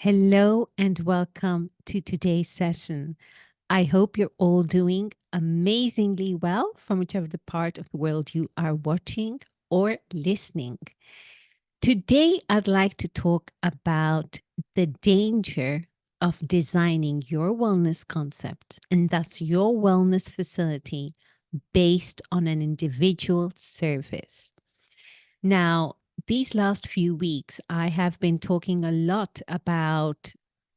Hello and welcome to today's session. I hope you're all doing amazingly well from whichever the part of the world you are watching or listening. Today, I'd like to talk about the danger of designing your wellness concept and thus your wellness facility based on an individual service. Now, these last few weeks, I have been talking a lot about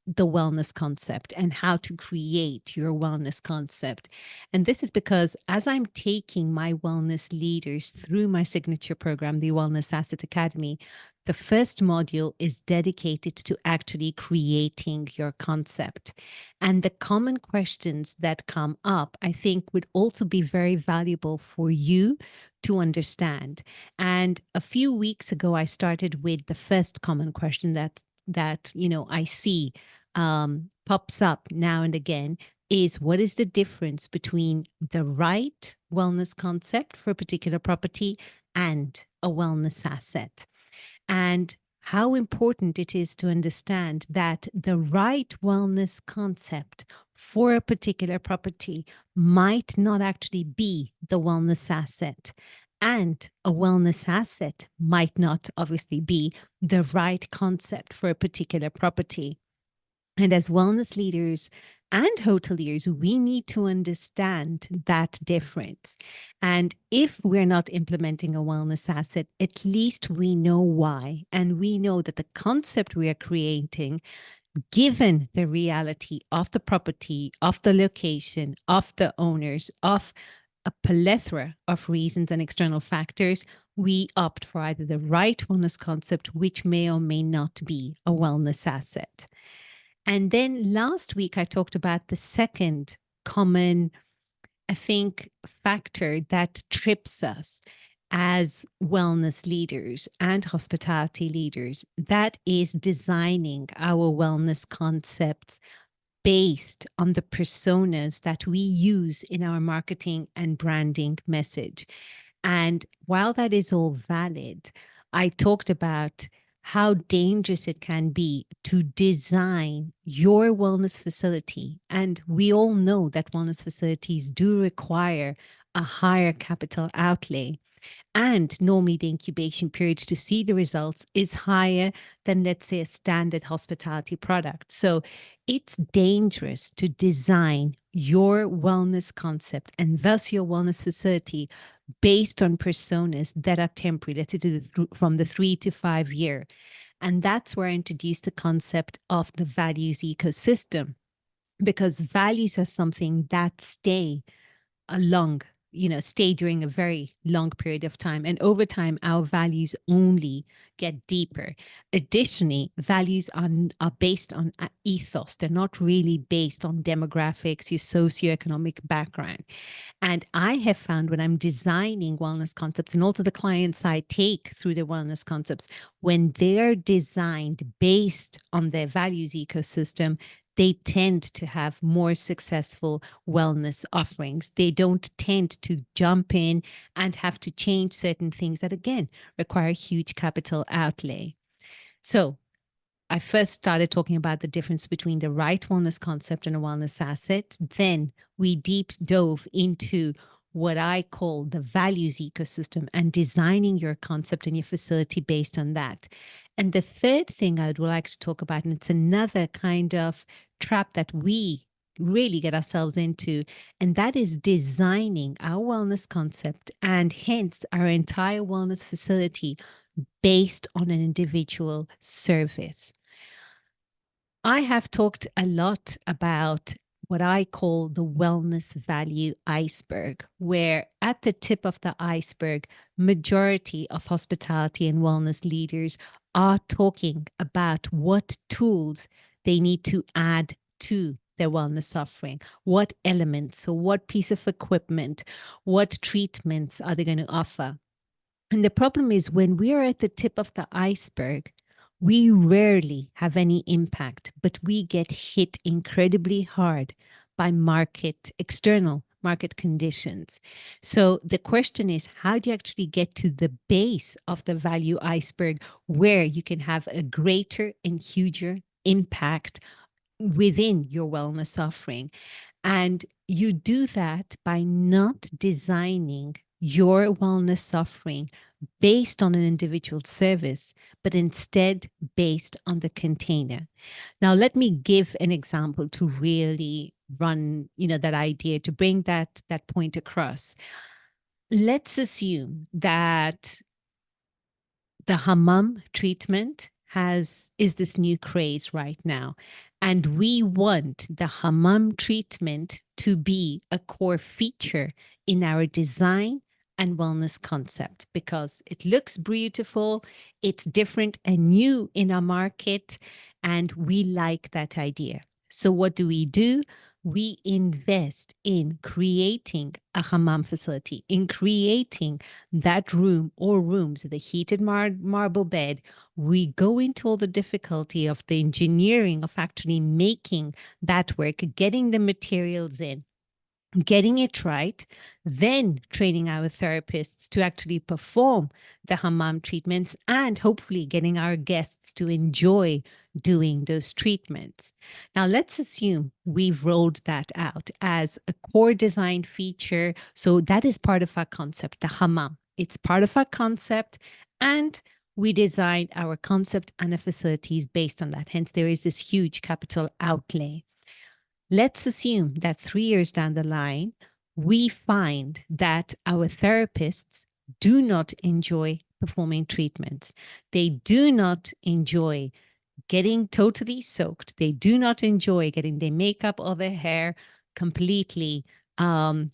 the wellness concept and how to create your wellness concept. And this is because as I'm taking my wellness leaders through my signature program, the Wellness Asset Academy, the first module is dedicated to actually creating your concept. And the common questions that come up, I think, would also be very valuable for you to understand. And a few weeks ago, I started with the first common question that I see pops up now and again is what is the difference between the right wellness concept for a particular property and a wellness asset? And how important it is to understand that the right wellness concept for a particular property might not actually be the wellness asset. And a wellness asset might not obviously be the right concept for a particular property. And as wellness leaders and hoteliers, we need to understand that difference. And if we're not implementing a wellness asset, at least we know why. And we know that the concept we are creating, given the reality of the property, of the location, of the owners, of a plethora of reasons and external factors, we opt for either the right wellness concept, which may or may not be a wellness asset. And then last week, I talked about the second common, I think, factor that trips us as wellness leaders and hospitality leaders. That is designing our wellness concepts based on the personas that we use in our marketing and branding message. And while that is all valid, I talked about how dangerous it can be to design your wellness facility. And we all know that wellness facilities do require a higher capital outlay. And normally the incubation period to see the results is higher than, let's say, a standard hospitality product. So it's dangerous to design your wellness concept and thus your wellness facility based on personas that are temporary, let's say from the 3 to 5 year. And that's where I introduced the concept of the values ecosystem, because values are something that stay along, stay during a very long period of time. And over time, our values only get deeper. Additionally, values are based on ethos. They're not really based on demographics, your socioeconomic background. And I have found when I'm designing wellness concepts and also the clients I take through the wellness concepts, when they're designed based on their values ecosystem, they tend to have more successful wellness offerings. They don't tend to jump in and have to change certain things that, again, require huge capital outlay. So I first started talking about the difference between the right wellness concept and a wellness asset. Then we deep dove into what I call the values ecosystem and designing your concept and your facility based on that. And the third thing I would like to talk about, and it's another kind of trap that we really get ourselves into, and that is designing our wellness concept and hence our entire wellness facility based on an individual service. I have talked a lot about what I call the wellness value iceberg, where at the tip of the iceberg, majority of hospitality and wellness leaders are talking about what tools they need to add to their wellness offering, what elements, so what piece of equipment, what treatments are they going to offer. And the problem is when we are at the tip of the iceberg, we rarely have any impact, but we get hit incredibly hard by external market conditions. So the question is, how do you actually get to the base of the value iceberg where you can have a greater and huger impact within your wellness offering. And you do that by not designing your wellness offering based on an individual service, but instead based on the container. Now, let me give an example to really run, that idea, to bring that point across. Let's assume that the hammam treatment is this new craze right now, and we want the hammam treatment to be a core feature in our design and wellness concept because it looks beautiful, it's different and new in our market, and we like that idea. So what do? We invest in creating a hammam facility, in creating that room or rooms, the heated marble bed. We go into all the difficulty of the engineering of actually making that work, getting the materials in, getting it right, then training our therapists to actually perform the hammam treatments, and hopefully getting our guests to enjoy doing those treatments. Now, let's assume we've rolled that out as a core design feature. So that is part of our concept, the hammam. It's part of our concept, and we designed our concept and the facilities based on that. Hence, there is this huge capital outlay. Let's assume that 3 years down the line, we find that our therapists do not enjoy performing treatments. They do not enjoy getting totally soaked. They do not enjoy getting their makeup or their hair completely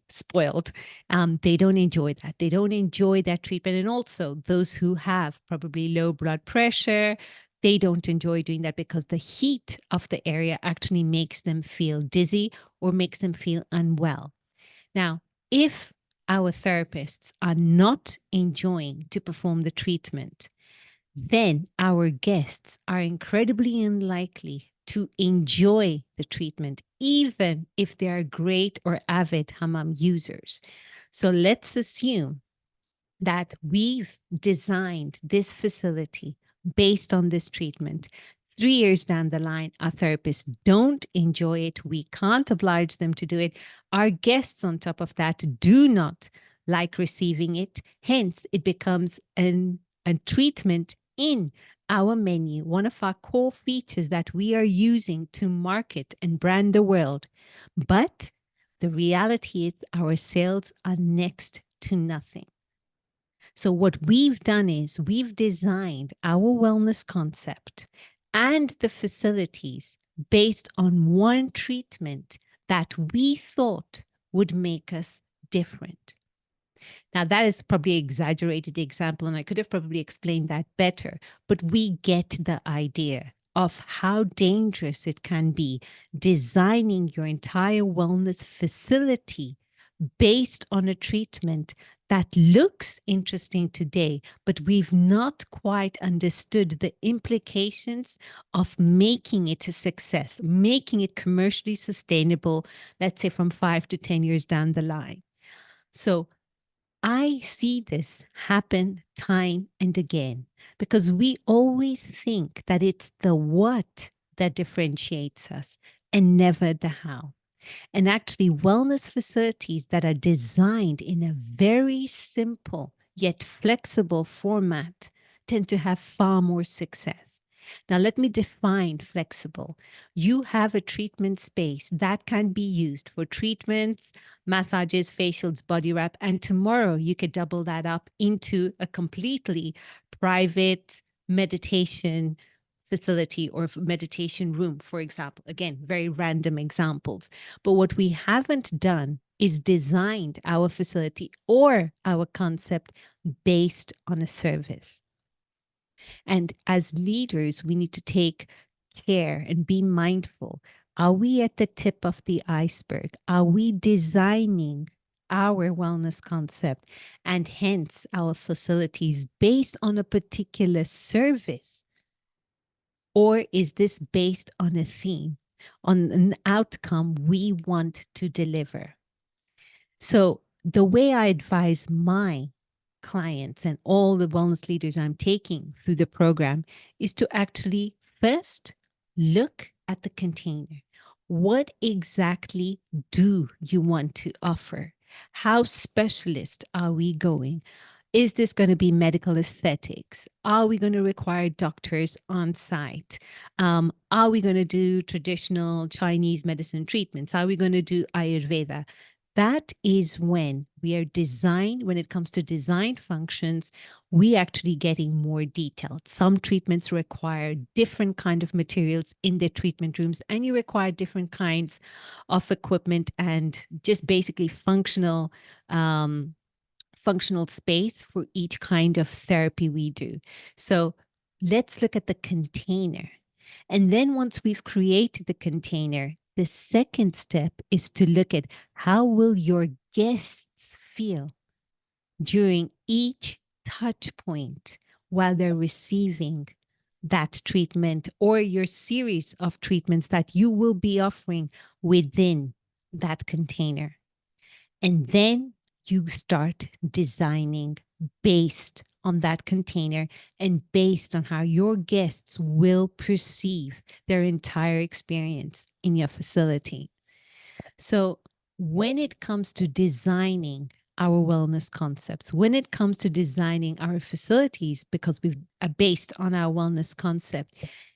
spoiled. They don't enjoy that. They don't enjoy that treatment. And also, those who have probably low blood pressure, they don't enjoy doing that because the heat of the area actually makes them feel dizzy or makes them feel unwell. Now, if our therapists are not enjoying to perform the treatment, then our guests are incredibly unlikely to enjoy the treatment, even if they are great or avid hammam users. So let's assume that we've designed this facility based on this treatment. 3 years down the line, our therapists don't enjoy it. We can't oblige them to do it. Our guests, on top of that, do not like receiving it. Hence, it becomes a treatment in our menu, one of our core features that we are using to market and brand the world. But the reality is our sales are next to nothing. So what we've done is we've designed our wellness concept and the facilities based on one treatment that we thought would make us different. Now, that is probably an exaggerated example, and I could have probably explained that better, but we get the idea of how dangerous it can be designing your entire wellness facility based on a treatment that looks interesting today, but we've not quite understood the implications of making it a success, making it commercially sustainable, let's say from 5 to 10 years down the line. So I see this happen time and again because we always think that it's the what that differentiates us and never the how. And actually, wellness facilities that are designed in a very simple yet flexible format tend to have far more success. Now, let me define flexible. You have a treatment space that can be used for treatments, massages, facials, body wrap, and tomorrow you could double that up into a completely private meditation facility or meditation room, for example. Again, very random examples. But what we haven't done is designed our facility or our concept based on a service. And as leaders, we need to take care and be mindful. Are we at the tip of the iceberg? Are we designing our wellness concept and hence our facilities based on a particular service? Or is this based on a theme, on an outcome we want to deliver? So the way I advise my clients and all the wellness leaders I'm taking through the program is to actually first look at the container. What exactly do you want to offer? How specialist are we going? Is this going to be medical aesthetics? Are we going to require doctors on site? Are we going to do traditional Chinese medicine treatments? Are we going to do Ayurveda? That is when we are designed, when it comes to design functions, we actually getting more detailed. Some treatments require different kind of materials in their treatment rooms, and you require different kinds of equipment and just basically functional space for each kind of therapy we do. So let's look at the container. And then once we've created the container, the second step is to look at how will your guests feel during each touch point while they're receiving that treatment or your series of treatments that you will be offering within that container. And then you start designing based on that container and based on how your guests will perceive their entire experience in your facility. So, when it comes to designing our wellness concepts, when it comes to designing our facilities, because we are based on our wellness concept,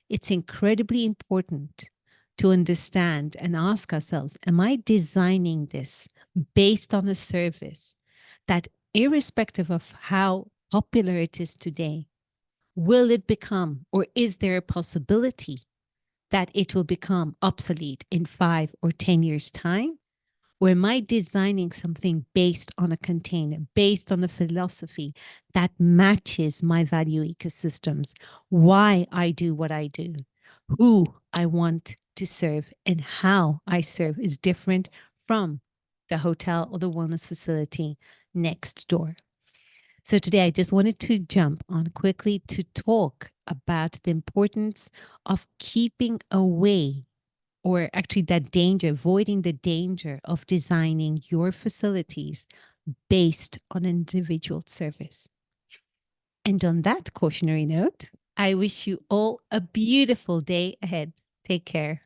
it's incredibly important to understand and ask ourselves, am I designing this based on a service that, irrespective of how popular it is today, will it become, or is there a possibility that it will become obsolete in 5 or 10 years' time? Or am I designing something based on a container, based on a philosophy that matches my value ecosystems, why I do what I do, who I want to serve, and how I serve is different from the hotel or the wellness facility next door. So today I just wanted to jump on quickly to talk about the importance of keeping away, or actually that danger, avoiding the danger of designing your facilities based on individual service. And on that cautionary note, I wish you all a beautiful day ahead. Take care.